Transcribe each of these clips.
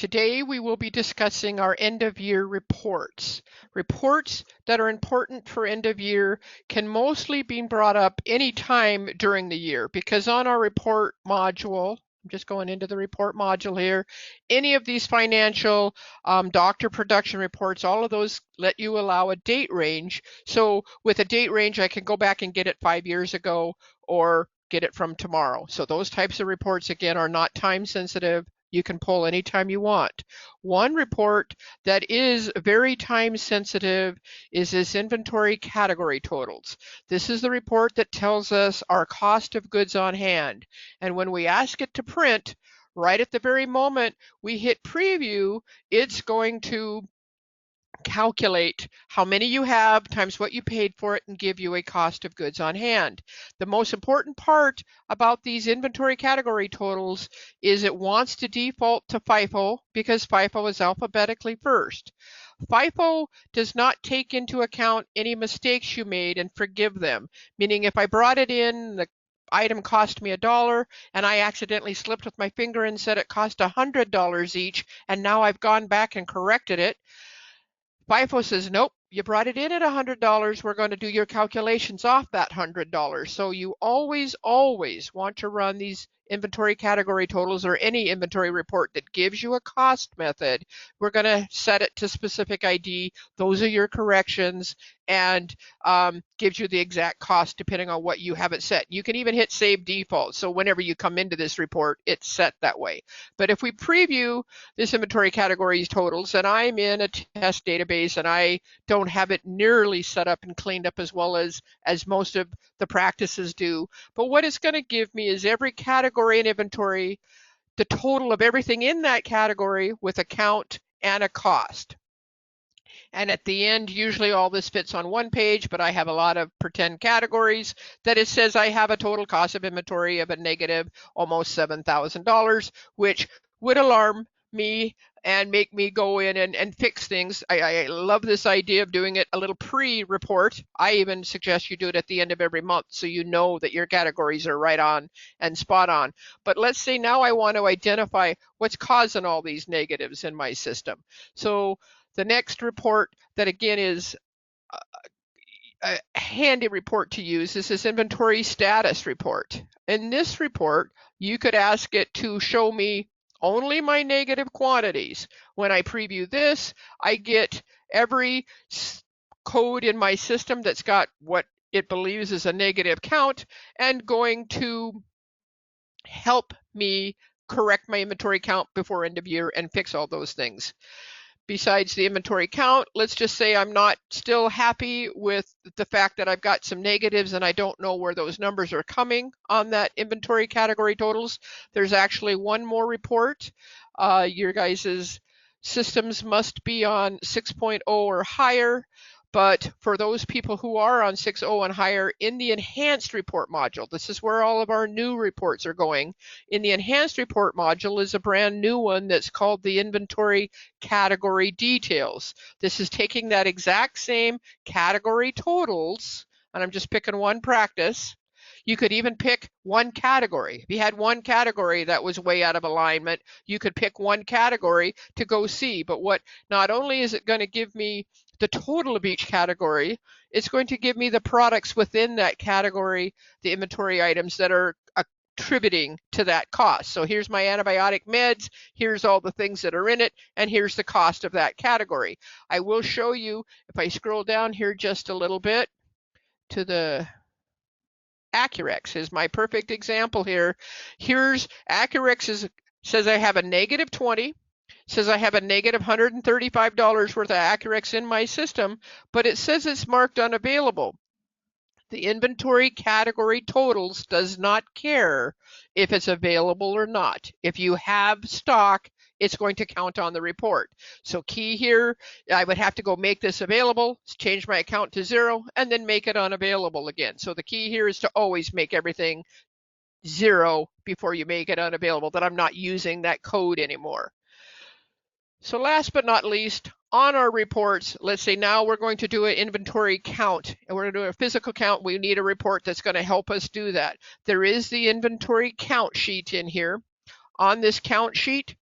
Today we will be discussing our end of year reports. Reports that are important for end of year can mostly be brought up anytime during the year because on our report module, I'm just going into the report module here, any of these financial doctor production reports, all of those let you allow a date range. So with a date range, I can go back and get it 5 years ago or get it from tomorrow. So those types of reports, again, are not time sensitive. You can pull anytime you want. One report that is very time sensitive is this inventory category totals. This is the report that tells us our cost of goods on hand. And when we ask it to print, right at the very moment we hit preview, it's going to calculate how many you have times what you paid for it and give you a cost of goods on hand. The most important part about these inventory category totals is it wants to default to FIFO because FIFO is alphabetically first. FIFO does not take into account any mistakes you made and forgive them, meaning if I brought it in, the item cost me $1 and I accidentally slipped with my finger and said it cost $100 each and now I've gone back and corrected it, FIFO says, nope, you brought it in at $100. We're going to do your calculations off that $100. So you always want to run these inventory category totals or any inventory report that gives you a cost method. We're going to set it to specific ID. Those are your corrections and gives you the exact cost depending on what you have it set. You can even hit save default. So whenever you come into this report, it's set that way. But if we preview this inventory categories totals and I'm in a test database and I don't have it nearly set up and cleaned up as well as most of the practices do. But what it's going to give me is every category in inventory, the total of everything in that category with a count and a cost. And at the end, usually all this fits on one page, but I have a lot of pretend categories that it says I have a total cost of inventory of a negative almost $7,000, which would alarm me and make me go in and fix things. I love this idea of doing it a little pre-report. I even suggest you do it at the end of every month so you know that your categories are right on and spot on. But let's say now I want to identify what's causing all these negatives in my system. So the next report that again is a handy report to use is this inventory status report. In this report, you could ask it to show me only my negative quantities. When I preview this, I get every code in my system that's got what it believes is a negative count and going to help me correct my inventory count before end of year and fix all those things. Besides the inventory count, let's just say I'm not still happy with the fact that I've got some negatives and I don't know where those numbers are coming on that inventory category totals. There's actually one more report. Your guys' systems must be on 6.0 or higher. But for those people who are on 6.0 and higher, in the enhanced report module, this is where all of our new reports are going. In the enhanced report module is a brand new one that's called the inventory category details. This is taking that exact same category totals, and I'm just picking one practice. You could even pick one category. If you had one category that was way out of alignment, you could pick one category to go see. But what not only is it going to give me the total of each category, it's going to give me the products within that category, the inventory items that are attributing to that cost. So here's my antibiotic meds, here's all the things that are in it, and here's the cost of that category. I will show you, if I scroll down here just a little bit to the Accurex is my perfect example here. Here's Accurex says I have a negative 20, says I have a negative $135 worth of Accurex in my system, but it says it's marked unavailable. The inventory category totals does not care if it's available or not. If you have stock, it's going to count on the report. So key here, I would have to go make this available, change my account to 0, and then make it unavailable again. So the key here is to always make everything 0 before you make it unavailable, that I'm not using that code anymore. So last but not least, on our reports, let's say now we're going to do an inventory count and we're going to do a physical count. We need a report that's going to help us do that. There is the inventory count sheet in here. On this count sheet,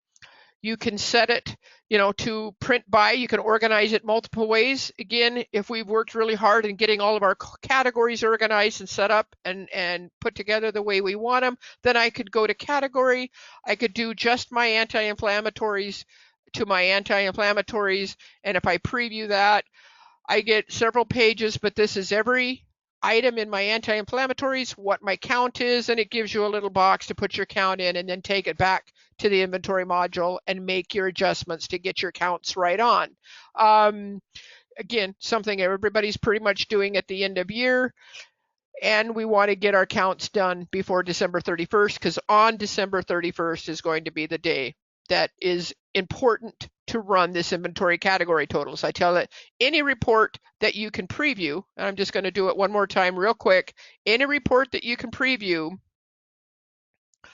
You can set it, to print by. You can organize it multiple ways. Again, if we've worked really hard in getting all of our categories organized and set up and put together the way we want them, then I could go to category. I could do just my anti-inflammatories to my anti-inflammatories. And if I preview that, I get several pages, but this is every item in my anti-inflammatories, what my count is, and it gives you a little box to put your count in and then take it back to the inventory module and make your adjustments to get your counts right on. Again, something everybody's pretty much doing at the end of year. And we want to get our counts done before December 31st, because on December 31st is going to be the day that is important to run this inventory category totals. I tell it, any report that you can preview, and I'm just going to do it one more time real quick, any report that you can preview,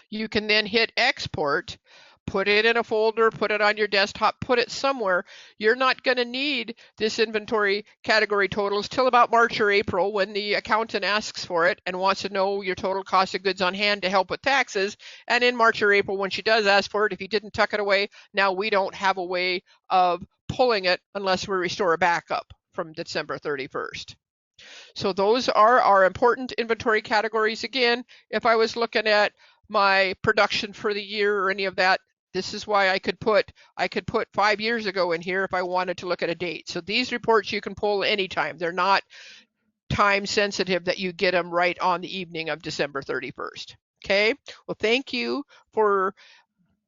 you can then hit export, put it in a folder, put it on your desktop, put it somewhere. You're not going to need this inventory category totals till about March or April, when the accountant asks for it and wants to know your total cost of goods on hand to help with taxes. And in March or April, when she does ask for it, if you didn't tuck it away, now we don't have a way of pulling it unless we restore a backup from December 31st. So those are our important inventory categories. Again, if I was looking at my production for the year or any of that, this is why I could put 5 years ago in here if I wanted to look at a date. So these reports you can pull anytime. They're not time sensitive that you get them right on the evening of December 31st. Okay, well, thank you for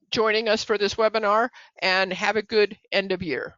joining us for this webinar, and have a good end of year.